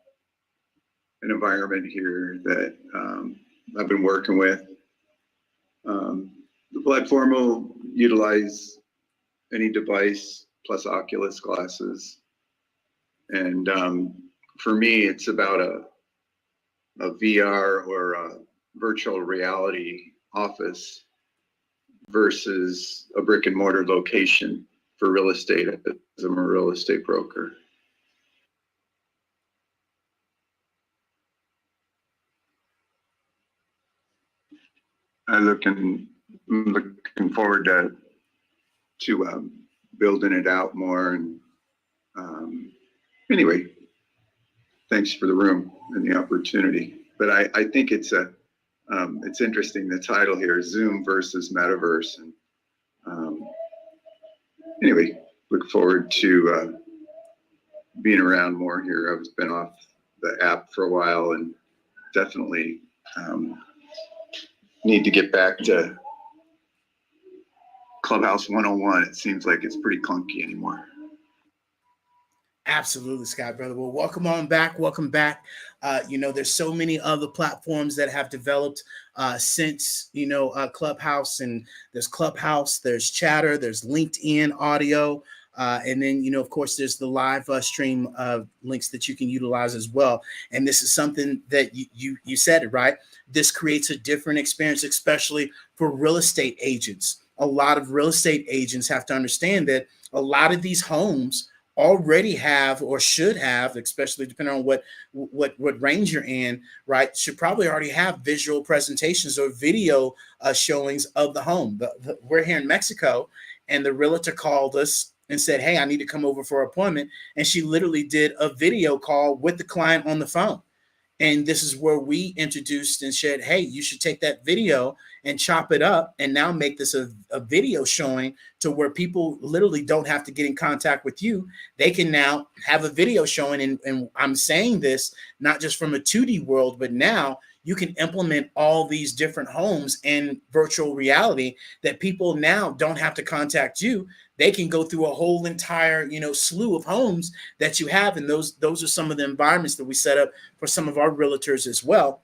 environment here that I've been working with. The platform will utilize any device plus Oculus glasses. And for me, it's about a VR or a virtual reality office versus a brick and mortar location for real estate, as I'm a real estate broker. I'm looking forward to building it out more. And anyway, thanks for the room and the opportunity. But I think it's interesting. The title here is Zoom versus Metaverse. And anyway, look forward to being around more here. I've been off the app for a while and definitely need to get back to Clubhouse 101. It seems like it's pretty clunky anymore. Absolutely, Scott, brother. Well, welcome on back. Welcome back. There's so many other platforms that have developed since, Clubhouse, and there's Clubhouse, there's Chatter, there's LinkedIn audio. And then, of course, there's the live stream links that you can utilize as well. And this is something that you said it, right? This creates a different experience, especially for real estate agents. A lot of real estate agents have to understand that a lot of these homes already have or should have, especially depending on what range you're in, right, should probably already have visual presentations or video showings of the home. We're here in Mexico, and the realtor called us and said, hey, I need to come over for an appointment. And she literally did a video call with the client on the phone. And this is where we introduced and said, hey, you should take that video and chop it up and now make this a video showing to where people literally don't have to get in contact with you. They can now have a video showing. And I'm saying this not just from a 2D world, but now you can implement all these different homes in virtual reality that people now don't have to contact you. They can go through a whole entire, slew of homes that you have. And those are some of the environments that we set up for some of our realtors as well,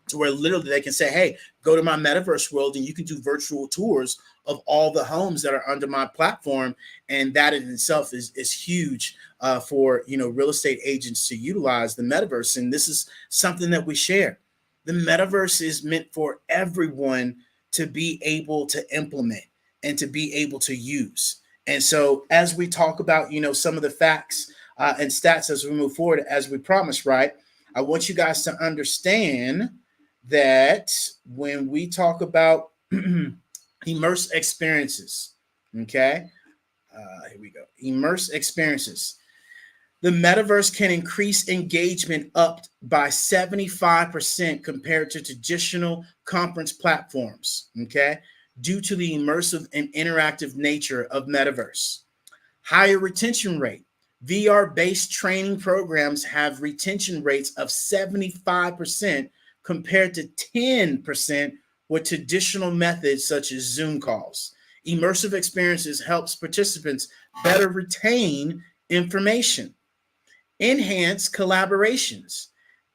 to where literally they can say, hey, go to my metaverse world and you can do virtual tours of all the homes that are under my platform. And that in itself is huge for, real estate agents to utilize the metaverse. And this is something that we share. The metaverse is meant for everyone to be able to implement and to be able to use. And so as we talk about, some of the facts and stats as we move forward, as we promised, right, I want you guys to understand that when we talk about immersive experiences, okay, here we go, immersive experiences. The metaverse can increase engagement up by 75% compared to traditional conference platforms, okay, due to the immersive and interactive nature of metaverse. Higher retention rate. VR-based training programs have retention rates of 75% compared to 10% with traditional methods such as Zoom calls. Immersive experiences helps participants better retain information. Enhance collaborations.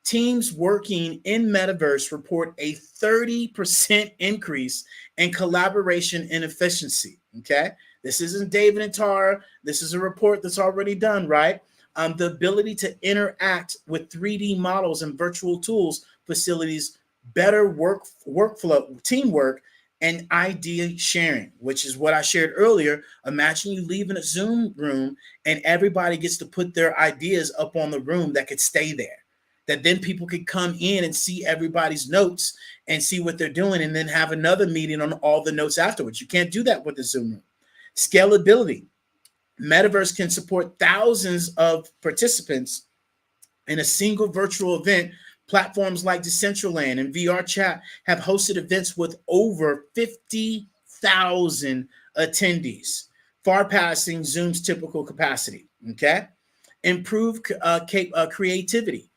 Teams working in Metaverse report a 30% increase in collaboration and efficiency. Okay. This isn't David and Tara. This is a report that's already done, right? The ability to interact with 3D models and virtual tools facilities better workflow, teamwork, and idea sharing, which is what I shared earlier. Imagine you leave in a Zoom room and everybody gets to put their ideas up on the room that could stay there. That then people could come in and see everybody's notes and see what they're doing and then have another meeting on all the notes afterwards. You can't do that with the Zoom room. Scalability. Metaverse can support thousands of participants in a single virtual event. Platforms like Decentraland and VR Chat have hosted events with over 50,000 attendees, far passing Zoom's typical capacity. Okay. Improve creativity.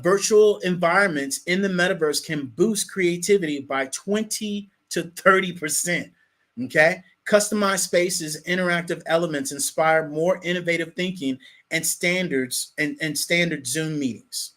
Virtual environments in the metaverse can boost creativity by 20 to 30%. Okay. Customized spaces, interactive elements inspire more innovative thinking and standard Zoom meetings.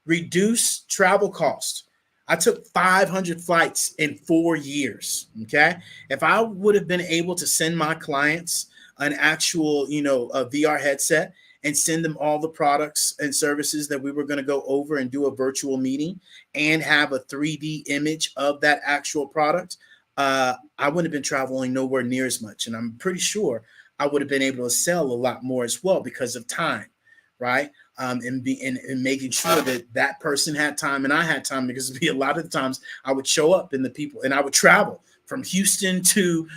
Reduce travel costs. I took 500 flights in 4 years. Okay. If I would have been able to send my clients an actual, a VR headset and send them all the products and services that we were going to go over and do a virtual meeting and have a 3D image of that actual product, I wouldn't have been traveling nowhere near as much. And I'm pretty sure I would have been able to sell a lot more as well because of time, right? And making sure that that person had time and I had time, because it'd be a lot of the times I would show up and the people, and I would travel from Houston to,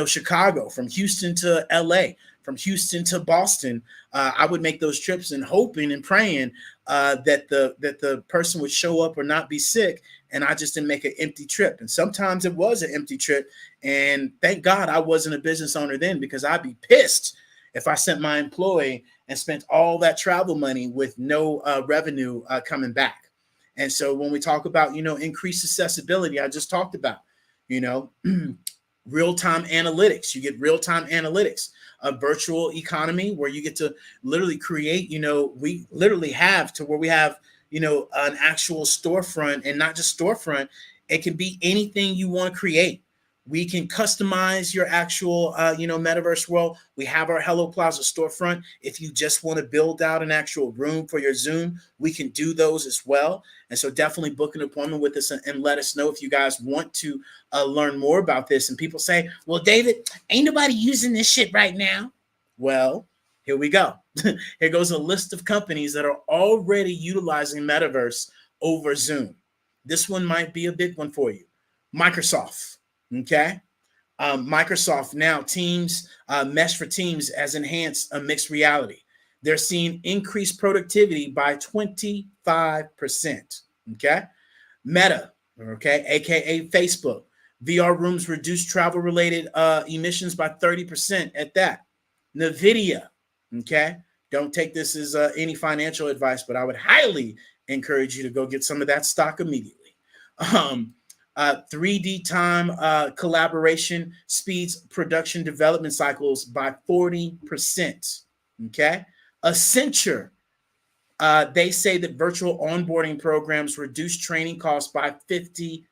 Chicago, from Houston to LA, from Houston to Boston. I would make those trips and hoping and praying that the person would show up or not be sick, and I just didn't make an empty trip. And sometimes it was an empty trip, and thank God I wasn't a business owner then, because I'd be pissed if I sent my employee and spent all that travel money with no revenue coming back. And so when we talk about, increased accessibility, I just talked about, real-time analytics. You get real-time analytics, a virtual economy where you get to literally create, we literally have to where we have, an actual storefront, and not just storefront. It can be anything you want to create. We can customize your actual, metaverse world. We have our Hello Plaza storefront. If you just want to build out an actual room for your Zoom, we can do those as well. And so definitely book an appointment with us and let us know if you guys want to learn more about this. And people say, well, David, ain't nobody using this shit right now. Well, here we go. Here goes a list of companies that are already utilizing Metaverse over Zoom. This one might be a big one for you. Microsoft. Okay. Microsoft now Teams, Mesh for Teams has enhanced a mixed reality. They're seeing increased productivity by 25%. Okay. Meta, okay, aka Facebook, VR rooms reduce travel related emissions by 30% at that. NVIDIA, okay. Don't take this as any financial advice, but I would highly encourage you to go get some of that stock immediately. 3D time collaboration speeds production development cycles by 40%. Okay. Accenture, they say that virtual onboarding programs reduce training costs by 50%.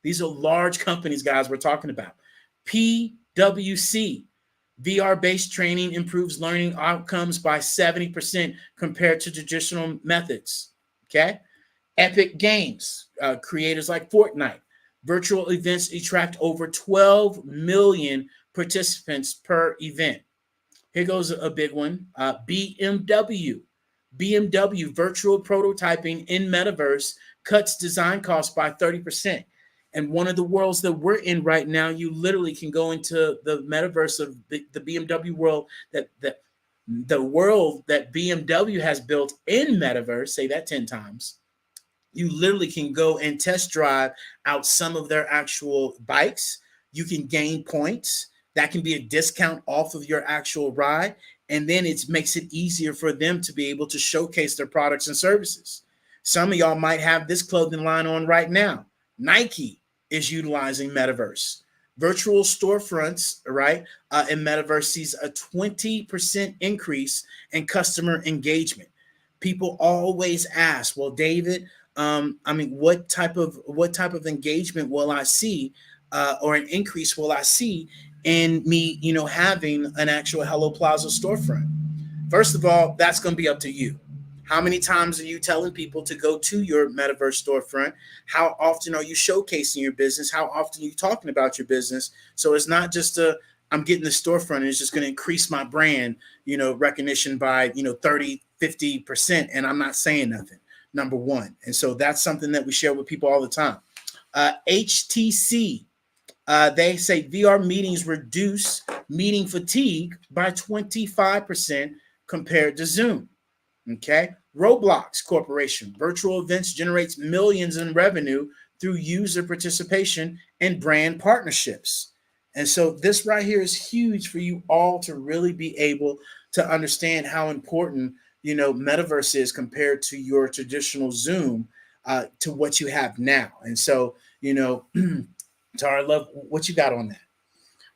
These are large companies, guys, we're talking about. PwC, VR-based training improves learning outcomes by 70% compared to traditional methods. Okay. Epic Games, creators like Fortnite, virtual events attract over 12 million participants per event. Here goes a big one. BMW virtual prototyping in Metaverse cuts design costs by 30%. And one of the worlds that we're in right now, you literally can go into the Metaverse of the BMW world, that the world that BMW has built in Metaverse, say that 10 times. You literally can go and test drive out some of their actual bikes. You can gain points. That can be a discount off of your actual ride. And then it makes it easier for them to be able to showcase their products and services. Some of y'all might have this clothing line on right now. Nike, is utilizing Metaverse. Virtual storefronts, right, in Metaverse sees a 20% increase in customer engagement. People always ask, well, David, I mean, what type of engagement will I see, or an increase will I see in me, having an actual Hello Plaza storefront? First of all, that's going to be up to you. How many times are you telling people to go to your metaverse storefront? How often are you showcasing your business? How often are you talking about your business? So it's not just I'm getting the storefront and it's just going to increase my brand, recognition by, 30, 50%. And I'm not saying nothing, number one. And so that's something that we share with people all the time. HTC, they say VR meetings reduce meeting fatigue by 25% compared to Zoom. Okay. Roblox Corporation, virtual events generates millions in revenue through user participation and brand partnerships. And so this right here is huge for you all to really be able to understand how important, Metaverse is compared to your traditional Zoom, to what you have now. And so, Tara, love what you got on that.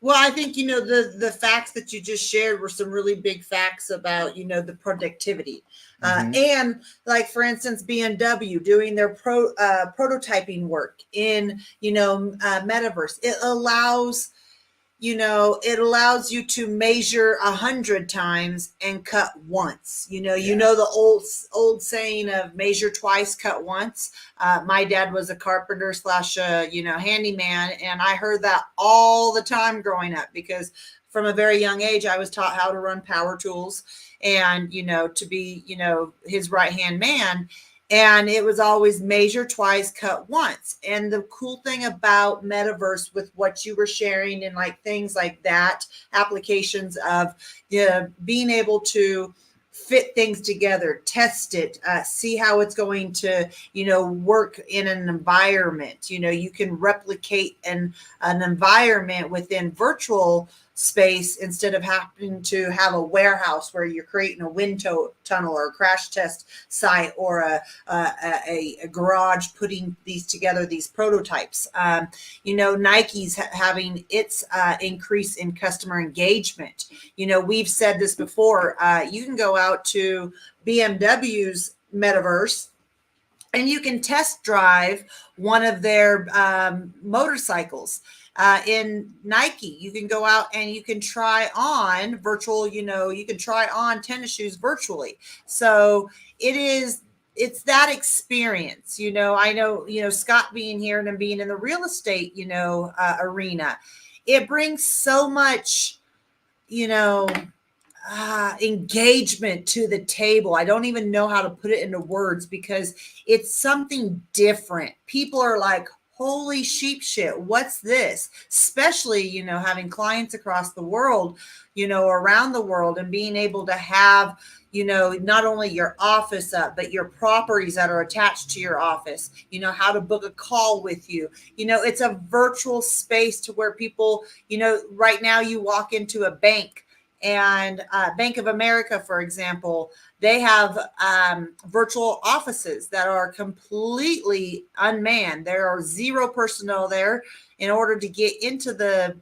Well, I think the facts that you just shared were some really big facts about the productivity, and like for instance BMW doing their prototyping work in Metaverse. It allows you to measure 100 times and cut once. The old saying of measure twice, cut once. My dad was a carpenter slash handyman, and I heard that all the time growing up because from a very young age I was taught how to run power tools and to be his right hand man. And it was always measure twice, cut once. And the cool thing about Metaverse with what you were sharing and like things like that, applications of being able to fit things together, test it, see how it's going to, work in an environment. You can replicate an environment within virtual space instead of having to have a warehouse where you're creating a wind tunnel or a crash test site or a garage putting these together, these prototypes. Nike's having its increase in customer engagement. We've said this before. You can go out to BMW's Metaverse and you can test drive one of their motorcycles. In Nike, you can go out and you can try on virtual, you can try on tennis shoes virtually. So it's that experience. I know, Scott being here and being in the real estate, arena, it brings so much, engagement to the table. I don't even know how to put it into words because it's something different. People are like, holy sheep shit, what's this? Especially, having clients across the world, around the world, and being able to have, not only your office up, but your properties that are attached to your office, how to book a call with you. It's a virtual space to where people, right now you walk into a bank and Bank of America, for example, they have virtual offices that are completely unmanned. There are 0 personnel there. In order to get into the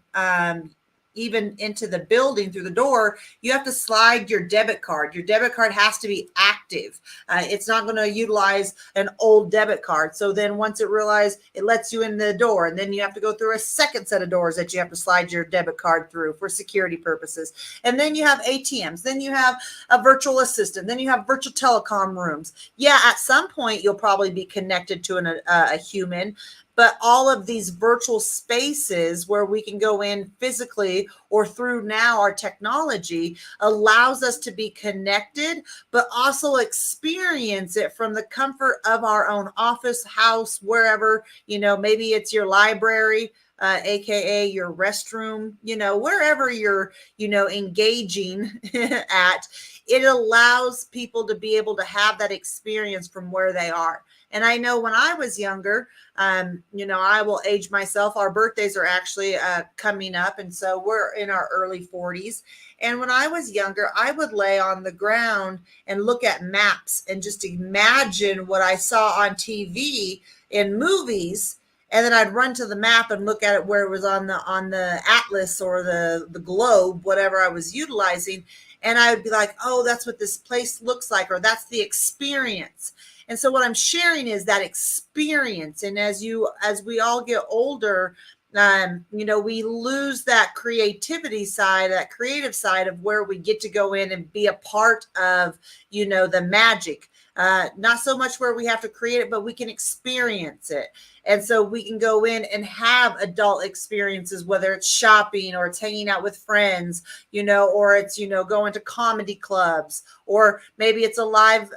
even into the building through the door, you have to slide your debit card. Your debit card has to be active. It's not going to utilize an old debit card. So then once it realizes, it lets you in the door, and then you have to go through a second set of doors that you have to slide your debit card through for security purposes. And then you have ATMs. Then you have a virtual assistant. Then you have virtual telecom rooms. Yeah, at some point you'll probably be connected to a human. But all of these virtual spaces where we can go in physically or through now our technology allows us to be connected, but also experience it from the comfort of our own office, house, wherever, maybe it's your library, AKA your restroom, wherever you're, engaging at. It allows people to be able to have that experience from where they are. And I know when I was younger, I will age myself. Our birthdays are actually coming up. And so we're in our early 40s. And when I was younger, I would lay on the ground and look at maps and just imagine what I saw on TV in movies and then I'd run to the map and look at it where it was on the atlas or the globe, whatever I was utilizing, and I would be like, oh, that's what this place looks like, or that's the experience. And so what I'm sharing is that experience. And as we all get older, we lose that creativity side, that creative side of where we get to go in and be a part of, the magic. Not so much where we have to create it, but we can experience it. And so we can go in and have adult experiences, whether it's shopping or it's hanging out with friends, or it's, going to comedy clubs, or maybe it's a live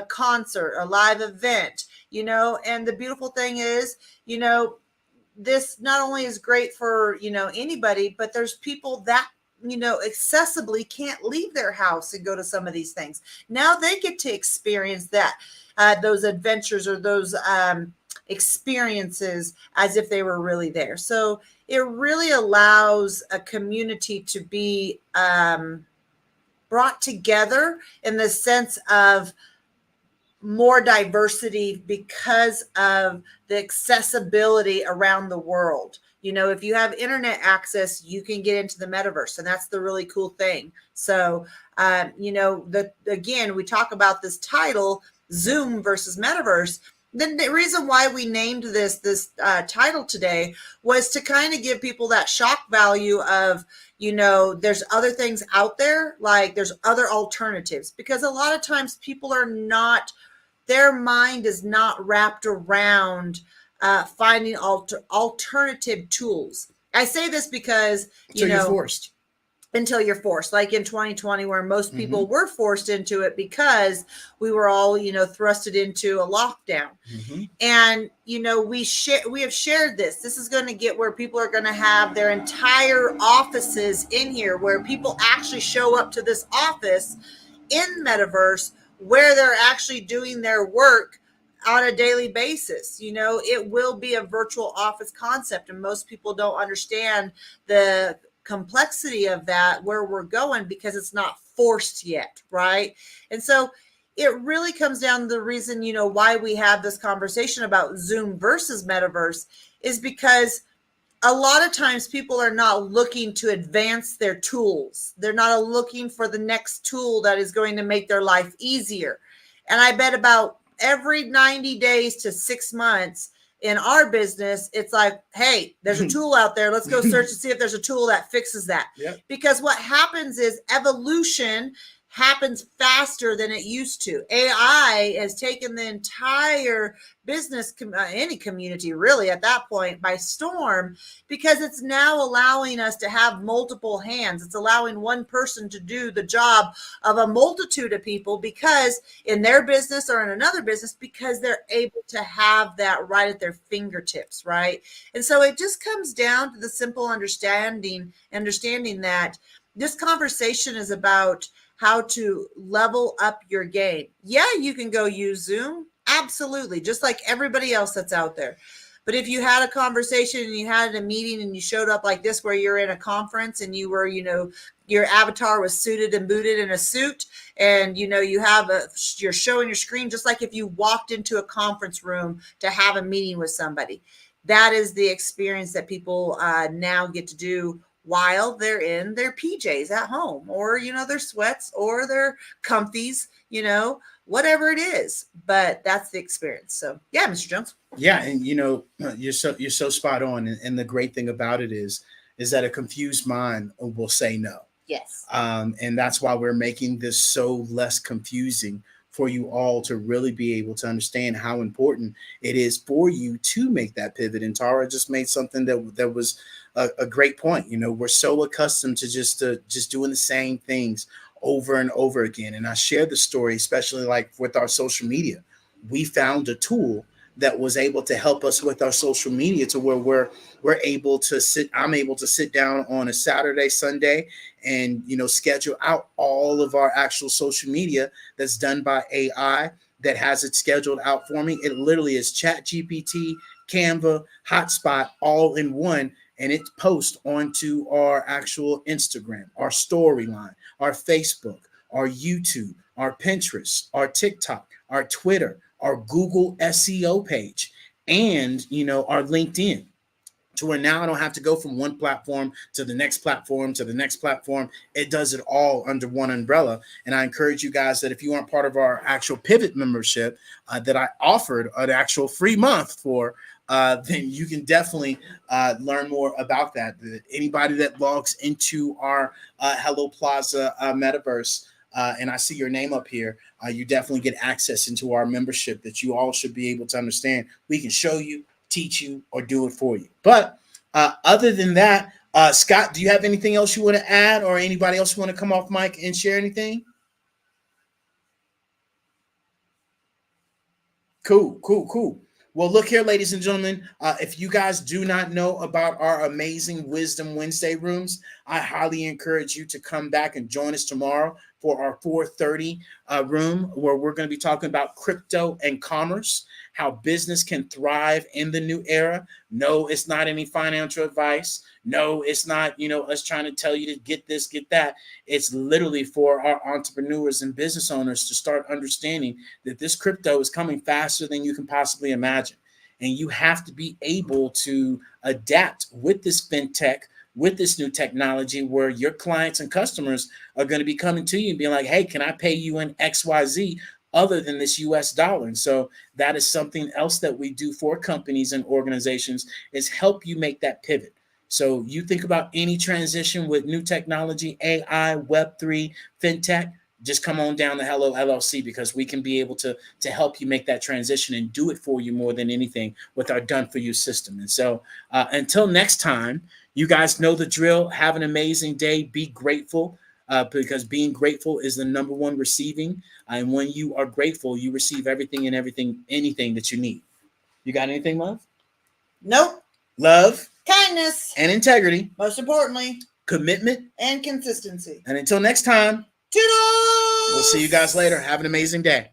concert, a live event, and the beautiful thing is, this not only is great for, anybody, but there's people that, accessibly can't leave their house and go to some of these things. Now they get to experience that, those adventures or those experiences as if they were really there. So it really allows a community to be brought together in the sense of more diversity because of the accessibility around the world. If you have internet access, you can get into the metaverse, and that's the really cool thing. So, again, we talk about this title, Zoom versus Metaverse. Then the reason why we named this title today was to kind of give people that shock value of, there's other things out there, like there's other alternatives, because a lot of times people are not, their mind is not wrapped around finding alternative tools. I say this because, you're forced. Until you're forced, like in 2020, where most people were forced into it because we were all, thrusted into a lockdown. And, we have shared this. This is going to get where people are going to have their entire offices in here, where people actually show up to this office in Metaverse where they're actually doing their work on a daily basis. It will be a virtual office concept, and most people don't understand the complexity of that, where we're going, because it's not forced yet, right? And so it really comes down to the reason, why we have this conversation about Zoom versus Metaverse is because a lot of times people are not looking to advance their tools. They're not looking for the next tool that is going to make their life easier. And I bet about every 90 days to 6 months in our business, it's like, hey, there's a tool out there. Let's go search and see if there's a tool that fixes that. Yep. Because what happens is evolution happens faster than it used to. AI has taken the entire business, any community really at that point, by storm, because it's now allowing us to have multiple hands. It's allowing one person to do the job of a multitude of people, because in their business or in another business, because they're able to have that right at their fingertips, right? And so it just comes down to the simple understanding that this conversation is about how to level up your game. Yeah, you can go use Zoom. Absolutely. Just like everybody else that's out there. But if you had a conversation and you had a meeting and you showed up like this, where you're in a conference and you were, your avatar was suited and booted in a suit, and, you're showing your screen, just like if you walked into a conference room to have a meeting with somebody. That is the experience that people now get to do while they're in their PJs at home, or, their sweats or their comfies, whatever it is. But that's the experience. So yeah, Mr. Jones. Yeah. And you're so spot on. And the great thing about it is that a confused mind will say no. Yes. And that's why we're making this so less confusing for you all to really be able to understand how important it is for you to make that pivot. And Tara just made something that was a great point. We're so accustomed to just doing the same things over and over again. And I shared the story, especially like with our social media. We found a tool that was able to help us with our social media, to where we're able to I'm able to sit down on a Saturday, Sunday, and schedule out all of our actual social media that's done by AI, that has it scheduled out for me. It literally is ChatGPT, Canva, Hotspot, all in one. And it posts onto our actual Instagram, our storyline, our Facebook, our YouTube, our Pinterest, our TikTok, our Twitter, our Google SEO page. and our LinkedIn, to where now I don't have to go from one platform to the next platform to the next platform. It does it all under one umbrella. And I encourage you guys that if you aren't part of our actual Pivot membership that I offered an actual free month for, then you can definitely learn more about that. Anybody that logs into our Hello Plaza Metaverse, and I see your name up here, you definitely get access into our membership that you all should be able to understand. We can show you, teach you, or do it for you. But other than that, Scott, do you have anything else you want to add, or anybody else want to come off mic and share anything? Cool. Well, look here, ladies and gentlemen. If you guys do not know about our amazing Wisdom Wednesday rooms, I highly encourage you to come back and join us tomorrow for our 4:30 room, where we're going to be talking about crypto and commerce, how business can thrive in the new era. No, it's not any financial advice. No, it's not, us trying to tell you to get this, get that. It's literally for our entrepreneurs and business owners to start understanding that this crypto is coming faster than you can possibly imagine. And you have to be able to adapt with this fintech, with this new technology, where your clients and customers are going to be coming to you and being like, hey, can I pay you in XYZ other than this US dollar? And so that is something else that we do for companies and organizations, is help you make that pivot. So you think about any transition with new technology, AI, Web3, fintech, just come on down to Hello LLC, because we can be able to help you make that transition and do it for you more than anything with our done for you system. And so until next time, you guys know the drill. Have an amazing day. Be grateful, because being grateful is the number one receiving. And when you are grateful, you receive everything and anything that you need. You got anything, love? Nope. Love, kindness, and integrity. Most importantly, commitment and consistency. And until next time, Toodles! We'll see you guys later. Have an amazing day.